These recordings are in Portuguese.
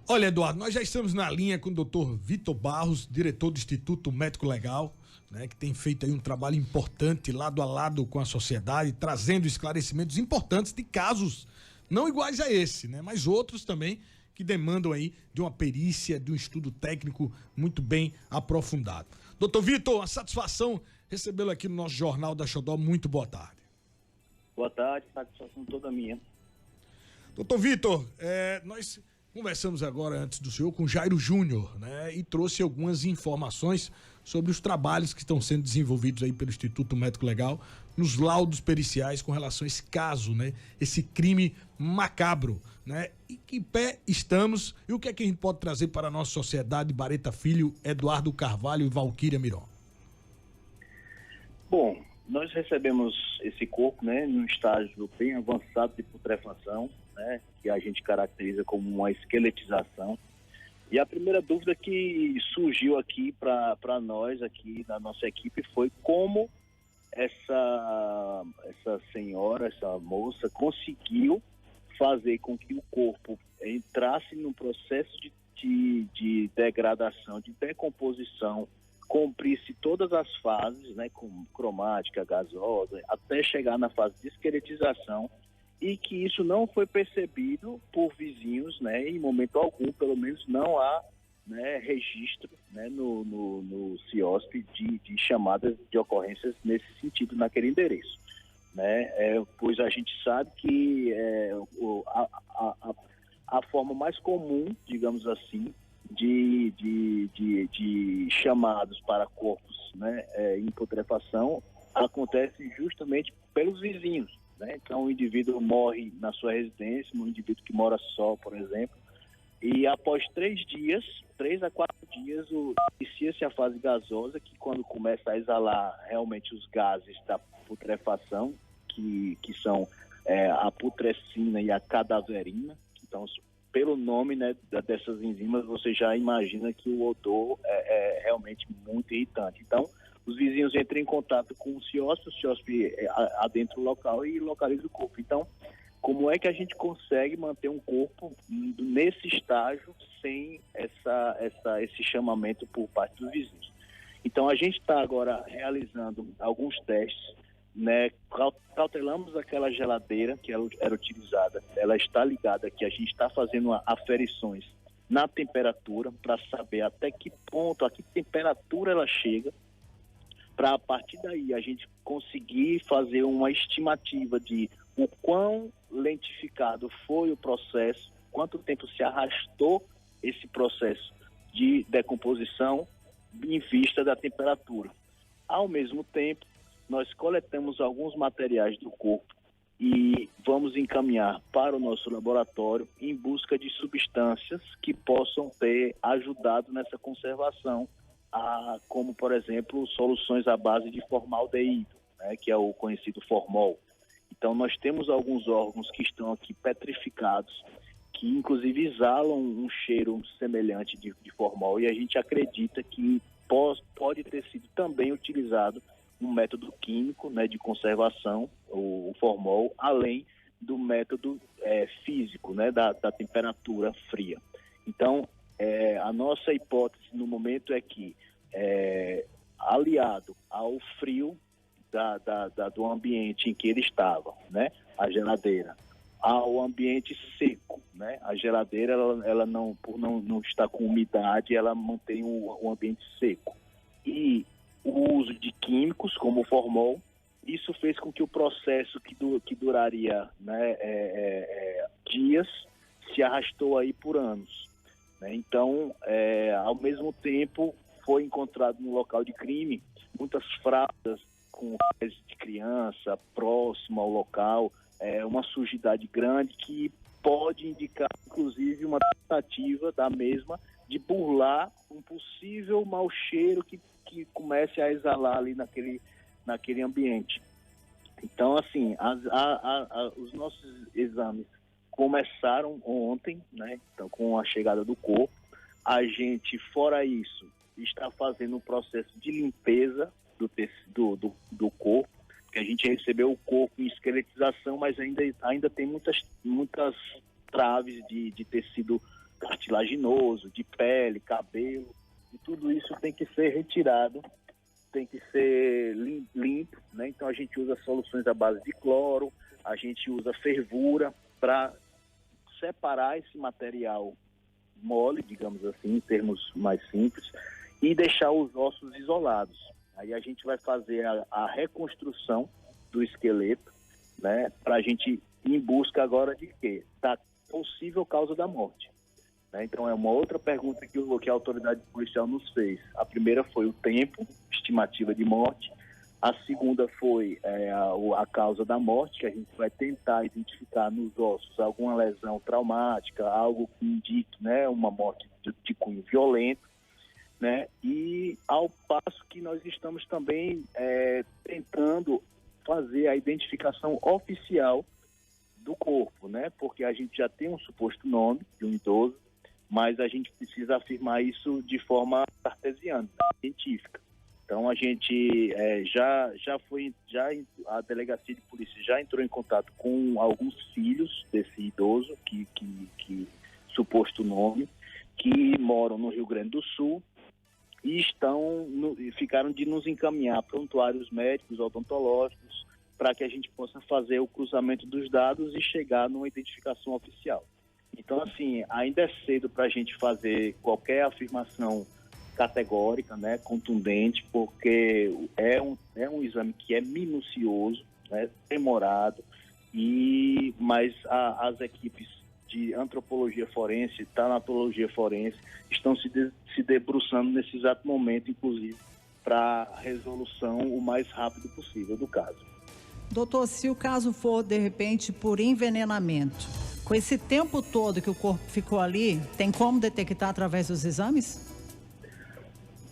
Olha, Eduardo, nós já estamos na linha com o doutor Vitor Barros, diretor do Instituto Médico Legal, né, que tem feito aí um trabalho importante lado a lado com a sociedade, trazendo esclarecimentos importantes de casos não iguais a esse, né, mas outros também que demandam aí de uma perícia, de um estudo técnico muito bem aprofundado. Doutor Vitor, uma satisfação recebê-lo aqui no nosso Jornal da Xodó. Muito boa tarde. Boa tarde, satisfação toda minha. Doutor Vitor, nós conversamos agora antes do senhor com Jairo Júnior, né? E trouxe algumas informações sobre os trabalhos que estão sendo desenvolvidos aí pelo Instituto Médico Legal nos laudos periciais com relação a esse caso, né? Esse crime macabro, né? E que pé estamos e o que é que a gente pode trazer para a nossa sociedade, Bareta Filho, Eduardo Carvalho e Valquíria Miron? Bom, nós recebemos esse corpo, né, num estágio bem avançado de putrefação, né, que a gente caracteriza como uma esqueletização. E a primeira dúvida que surgiu aqui para nós, aqui na nossa equipe, foi como essa senhora, essa moça, conseguiu fazer com que o corpo entrasse num processo de degradação, de decomposição, cumprisse todas as fases, né, como cromática, gasosa, até chegar na fase de esqueletização, e que isso não foi percebido por vizinhos, né, em momento algum, pelo menos não há, né, registro, né, no CIOSP de chamadas de ocorrências nesse sentido, naquele endereço, né, pois a gente sabe que a forma mais comum, digamos assim, de chamados para corpos, né, em putrefação acontece justamente pelos vizinhos, né? Então o indivíduo morre na sua residência, um indivíduo que mora só, por exemplo, e após 3 a 4 dias, inicia-se a fase gasosa, que quando começa a exalar realmente os gases da putrefação, que são a putrescina e a cadaverina. Então, pelo nome, né, dessas enzimas, você já imagina que o odor é realmente muito irritante. Então, os vizinhos entram em contato com o CIOSP adentra o local e localiza o corpo. Então, como é que a gente consegue manter um corpo nesse estágio sem esse chamamento por parte dos vizinhos? Então, a gente está agora realizando alguns testes, né? Cautelamos aquela geladeira que era utilizada, ela está ligada aqui, a gente está fazendo aferições na temperatura para saber até que ponto, a que temperatura ela chega, para a partir daí a gente conseguir fazer uma estimativa de o quão lentificado foi o processo, quanto tempo se arrastou esse processo de decomposição em vista da temperatura. Ao mesmo tempo, nós coletamos alguns materiais do corpo e vamos encaminhar para o nosso laboratório em busca de substâncias que possam ter ajudado nessa conservação, como, por exemplo, soluções à base de formaldeído, né, que é o conhecido formol. Então, nós temos alguns órgãos que estão aqui petrificados, que inclusive exalam um cheiro semelhante de formol, e a gente acredita que pode ter sido também utilizado um método químico, né, de conservação, o formol, além do método físico, né, da temperatura fria. Então, a nossa hipótese no momento é que, aliado ao frio do ambiente em que ele estava, né, a geladeira, ao ambiente seco, né, a geladeira, ela não, por não estar com umidade, ela mantém um ambiente seco. E o uso de químicos, como o formol, isso fez com que o processo que duraria, né, dias, se arrastou aí por anos. Né? Então, ao mesmo tempo, foi encontrado no local de crime muitas fraldas com fezes de criança próximo ao local, uma sujidade grande que pode indicar, inclusive, uma tentativa da mesma de burlar um possível mau cheiro que comece a exalar ali naquele ambiente. Então, assim, os nossos exames começaram ontem, né? Então, com a chegada do corpo. A gente, fora isso, está fazendo um processo de limpeza do corpo, porque a gente recebeu o corpo em esqueletização, mas ainda tem muitas traves de ter sido cartilaginoso, de pele, cabelo, e tudo isso tem que ser retirado, tem que ser limpo, né? Então a gente usa soluções à base de cloro, a gente usa fervura para separar esse material mole, digamos assim, em termos mais simples, e deixar os ossos isolados. Aí a gente vai fazer a reconstrução do esqueleto, né, para a gente ir em busca agora de quê? Da possível causa da morte. Né? Então é uma outra pergunta que a autoridade policial nos fez. A primeira foi o tempo, estimativa de morte. A segunda foi a causa da morte, que a gente vai tentar identificar nos ossos alguma lesão traumática, algo que indique, né, uma morte de cunho violento, né? E ao passo que nós estamos também tentando fazer a identificação oficial do corpo, né? Porque a gente já tem um suposto nome de um idoso, mas a gente precisa afirmar isso de forma cartesiana, científica. Então a gente a delegacia de polícia já entrou em contato com alguns filhos desse idoso que suposto nome, que moram no Rio Grande do Sul e ficaram de nos encaminhar prontuários médicos, odontológicos, para que a gente possa fazer o cruzamento dos dados e chegar numa identificação oficial. Então, assim, ainda é cedo para a gente fazer qualquer afirmação categórica, né, contundente, porque é um exame que é minucioso, né, demorado, mas as equipes de antropologia forense, tanatologia forense, estão se debruçando nesse exato momento, inclusive, para a resolução o mais rápido possível do caso. Doutor, se o caso for, de repente, por envenenamento, com esse tempo todo que o corpo ficou ali, tem como detectar através dos exames?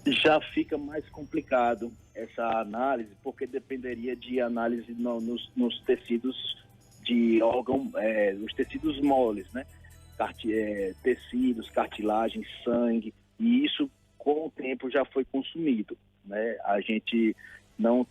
Já fica mais complicado essa análise, porque dependeria de análise nos tecidos de órgão, os tecidos moles, né? Tecidos, cartilagem, sangue, e isso com o tempo já foi consumido, né? A gente não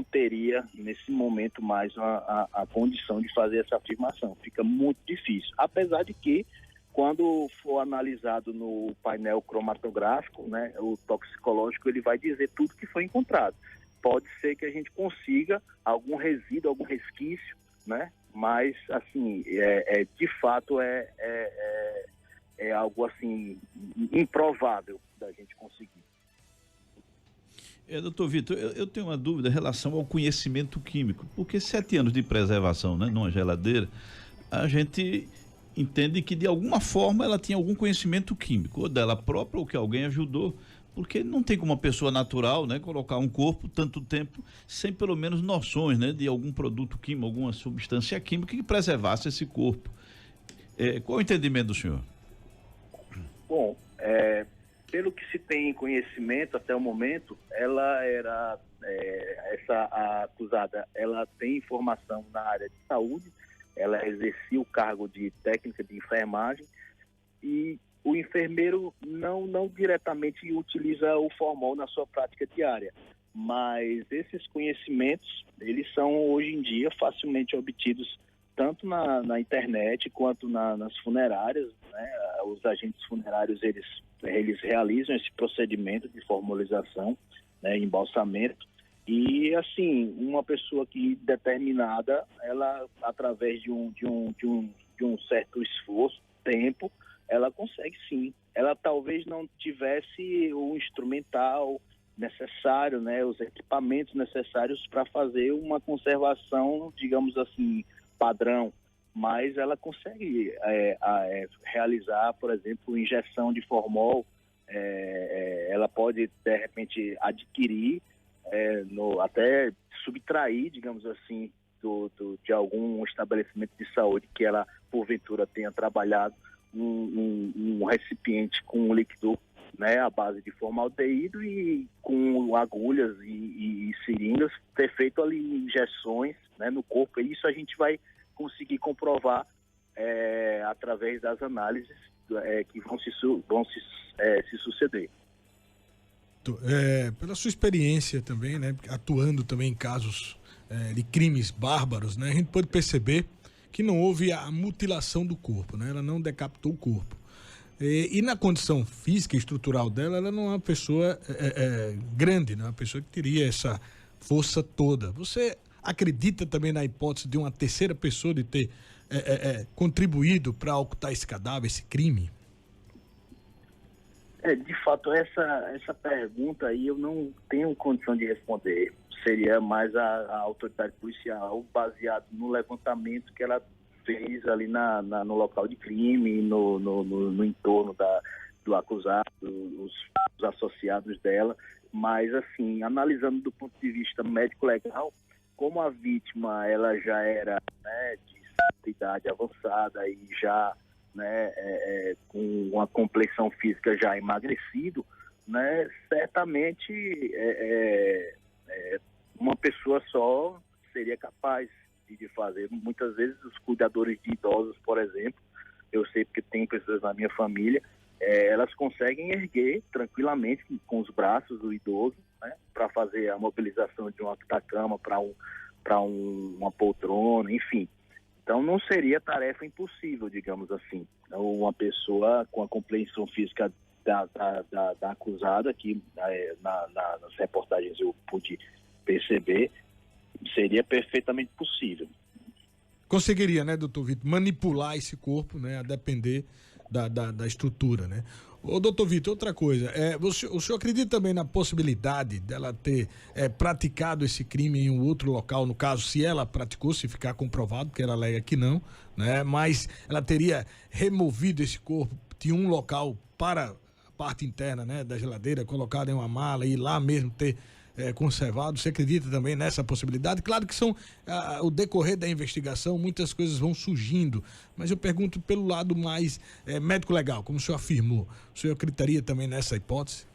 teria nesse momento mais a condição de fazer essa afirmação, fica muito difícil, apesar de que quando for analisado no painel cromatográfico, né, o toxicológico, ele vai dizer tudo que foi encontrado. Pode ser que a gente consiga algum resíduo, algum resquício, né? Mas, assim, de fato é algo assim improvável da gente conseguir. Doutor Vitor, eu tenho uma dúvida em relação ao conhecimento químico, porque 7 anos de preservação, né, numa geladeira, a gente entende que de alguma forma ela tinha algum conhecimento químico, ou dela própria, ou que alguém ajudou, porque não tem como uma pessoa natural, né, colocar um corpo tanto tempo sem pelo menos noções, né, de algum produto químico, alguma substância química que preservasse esse corpo. Qual o entendimento do senhor? Bom, pelo que se tem conhecimento até o momento, ela era, a acusada, ela tem formação na área de saúde, ela exercia o cargo de técnica de enfermagem e o enfermeiro não diretamente utiliza o formol na sua prática diária, mas esses conhecimentos, eles são hoje em dia facilmente obtidos tanto na internet quanto nas funerárias, né? Os agentes funerários, eles realizam esse procedimento de formalização, né, embalsamento. E, assim, uma pessoa que determinada, ela, através de um certo esforço, tempo, ela consegue sim. Ela talvez não tivesse o instrumental necessário, né, os equipamentos necessários para fazer uma conservação, digamos assim, padrão, mas ela consegue realizar, por exemplo, injeção de formol, ela pode, de repente, adquirir, até subtrair, digamos assim, de algum estabelecimento de saúde que ela, porventura, tenha trabalhado um recipiente com um líquido, né, à base de formaldeído e com agulhas e seringas, ter feito ali injeções, né, no corpo. E isso a gente vai conseguir comprovar através das análises que vão se suceder. Pela sua experiência também, né, atuando também em casos de crimes bárbaros, né, a gente pode perceber que não houve a mutilação do corpo, né, ela não decapitou o corpo. E na condição física e estrutural dela, ela não é uma pessoa grande, não é uma pessoa que teria essa força toda. Você acredita também na hipótese de uma terceira pessoa de ter contribuído para ocultar esse cadáver, esse crime? De fato, essa pergunta aí eu não tenho condição de responder. Seria mais a autoridade policial, baseado no levantamento que ela fez ali no local de crime, no entorno do acusado, os associados dela. Mas, assim, analisando do ponto de vista médico-legal, como a vítima ela já era, né, de idade avançada e já, né, com uma complexão física já emagrecido, né, certamente uma pessoa só seria capaz de fazer. Muitas vezes os cuidadores de idosos, por exemplo, eu sei porque tem pessoas na minha família, elas conseguem erguer tranquilamente com os braços do idoso, né, para fazer a mobilização de uma cama para uma poltrona, enfim. Então não seria tarefa impossível, digamos assim. Uma pessoa com a compreensão física da acusada, que nas reportagens eu pude perceber, seria perfeitamente possível. Conseguiria, né, doutor Vitor, manipular esse corpo, né, a depender da estrutura, né? Ô, doutor Vitor, outra coisa, o senhor acredita também na possibilidade dela ter praticado esse crime em um outro local, no caso, se ela praticou, se ficar comprovado, porque ela alega que não, né? Mas ela teria removido esse corpo de um local para a parte interna, né, da geladeira, colocado em uma mala e lá mesmo ter conservado? Você acredita também nessa possibilidade? Claro que o decorrer da investigação, muitas coisas vão surgindo, mas eu pergunto pelo lado mais médico-legal, como o senhor afirmou, o senhor acreditaria também nessa hipótese?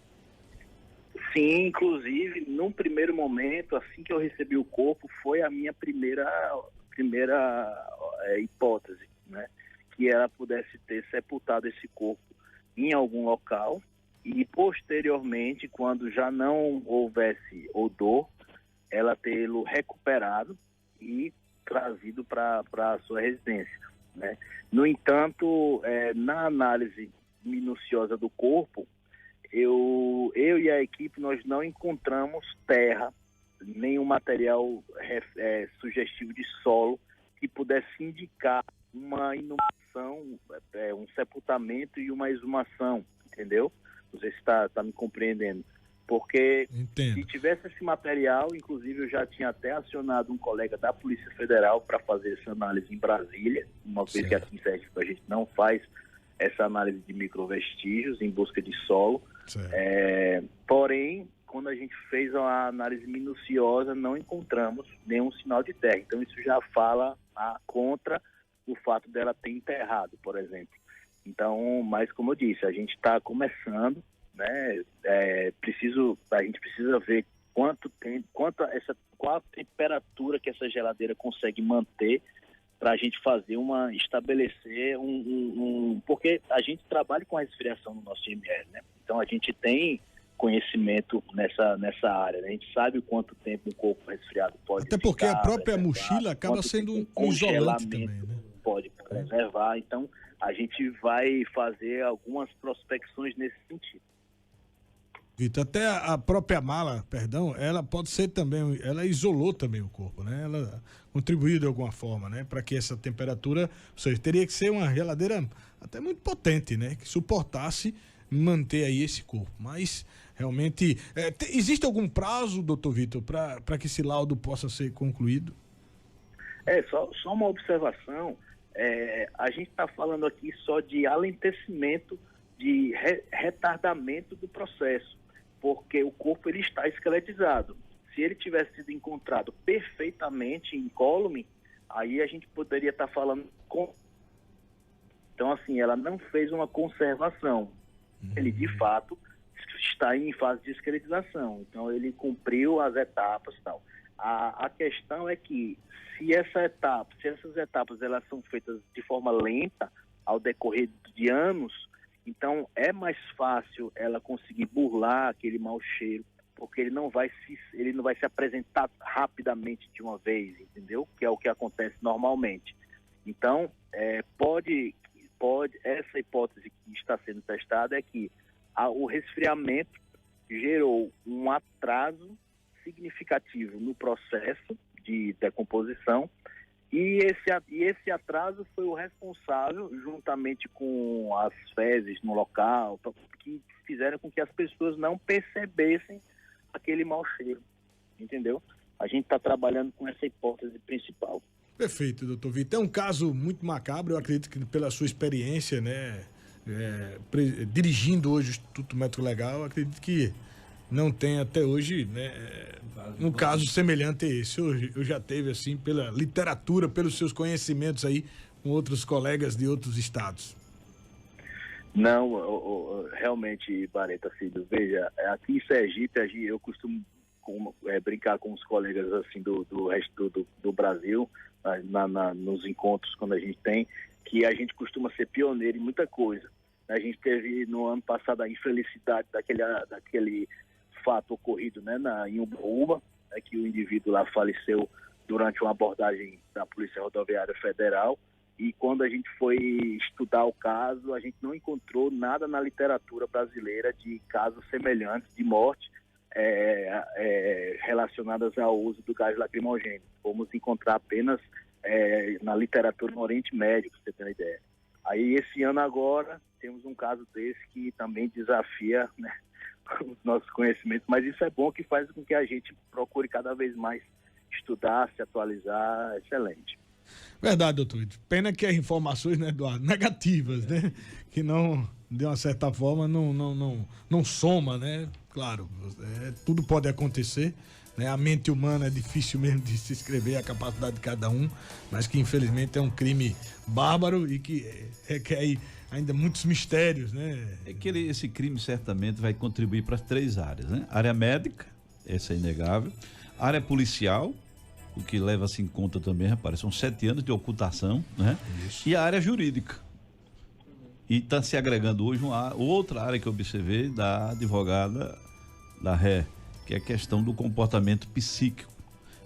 Sim, inclusive, num primeiro momento, assim que eu recebi o corpo, foi a minha primeira hipótese, né? Que ela pudesse ter sepultado esse corpo em algum local e, posteriormente, quando já não houvesse odor, ela tê-lo recuperado e trazido para a sua residência, né? No entanto, na análise minuciosa do corpo, eu e a equipe, nós não encontramos terra, nenhum material sugestivo de solo que pudesse indicar uma inumação, um sepultamento e uma exumação, entendeu? Não sei se está me compreendendo. Porque Entendo. Se tivesse esse material, inclusive eu já tinha até acionado um colega da Polícia Federal para fazer essa análise em Brasília, uma vez que aqui em Sergipe a gente não faz essa análise de microvestígios em busca de solo. Porém, quando a gente fez uma análise minuciosa, não encontramos nenhum sinal de terra. Então isso já fala contra o fato dela ter enterrado, por exemplo. Então, mas como eu disse, a gente está começando, né? A gente precisa ver qual a temperatura que essa geladeira consegue manter para a gente estabelecer porque a gente trabalha com a resfriação no nosso IML, né? Então a gente tem conhecimento nessa área, né? A gente sabe o quanto tempo um corpo resfriado pode ficar. Até porque a própria mochila acaba sendo um isolante também, né? Pode preservar. Então a gente vai fazer algumas prospecções nesse sentido. Vitor, até a própria mala, ela pode ser também, ela isolou também o corpo, né? Ela contribuiu de alguma forma, né? Para que essa temperatura, ou seja, teria que ser uma geladeira até muito potente, né? Que suportasse manter aí esse corpo. Mas, realmente, existe algum prazo, doutor Vitor, para que esse laudo possa ser concluído? Só uma observação, a gente está falando aqui só de alentecimento, de retardamento do processo, porque o corpo ele está esqueletizado. Se ele tivesse sido encontrado perfeitamente incólume, aí a gente poderia estar falando Então, assim, ela não fez uma conservação. Ele, de fato, está em fase de esqueletização. Então, ele cumpriu as etapas e tal. A questão é que se essas etapas elas são feitas de forma lenta, ao decorrer de anos, então é mais fácil ela conseguir burlar aquele mau cheiro, porque ele não vai se apresentar rapidamente de uma vez, entendeu? Que é o que acontece normalmente. Então, essa hipótese que está sendo testada é que o resfriamento gerou um atraso significativo no processo de decomposição e esse atraso foi o responsável, juntamente com as fezes no local, que fizeram com que as pessoas não percebessem aquele mau cheiro, entendeu? A gente está trabalhando com essa hipótese principal. Perfeito, doutor Vitor. É um caso muito macabro, eu acredito que pela sua experiência, né, dirigindo hoje o Instituto Médico Legal, eu acredito que não tem até hoje, né, um caso semelhante a esse. Eu já teve, assim, pela literatura, pelos seus conhecimentos aí com outros colegas de outros estados. Não, realmente, Bareta Filho, veja, aqui em Sergipe eu costumo brincar com os colegas assim do resto do Brasil, nos encontros quando a gente tem, que a gente costuma ser pioneiro em muita coisa. A gente teve no ano passado a infelicidade daquele fato ocorrido, né, em Ubaúba, que o indivíduo lá faleceu durante uma abordagem da Polícia Rodoviária Federal, e quando a gente foi estudar o caso, a gente não encontrou nada na literatura brasileira de casos semelhantes de morte relacionadas ao uso do gás lacrimogêneo. Fomos encontrar apenas na literatura no Oriente Médio, para você ter uma ideia. Aí esse ano agora temos um caso desse que também desafia, né, os nossos conhecimentos, mas isso é bom, que faz com que a gente procure cada vez mais estudar, se atualizar. Excelente. Verdade, doutor. Pena que as informações, né, Eduardo, negativas, né, que não, de uma certa forma, não soma, né, claro, tudo pode acontecer, né, a mente humana é difícil mesmo de se escrever, a capacidade de cada um, mas que infelizmente é um crime bárbaro e que requer ainda muitos mistérios, né. É que esse crime certamente vai contribuir para as 3 áreas, né, área médica, essa é inegável, área policial, o que leva-se em conta também, rapaz, são 7 anos de ocultação, né? Isso. E a área jurídica. E está se agregando hoje outra área que eu observei da advogada da ré, que é a questão do comportamento psíquico.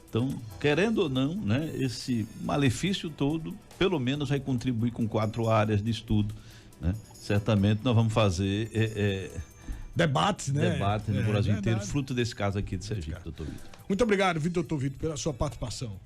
Então, querendo ou não, né, esse malefício todo, pelo menos vai contribuir com 4 áreas de estudo, né? Certamente nós vamos fazer debates, né? Debate no Brasil inteiro, fruto desse caso aqui de Sergipe, doutor Vitor. Muito obrigado, doutor Vitor, pela sua participação.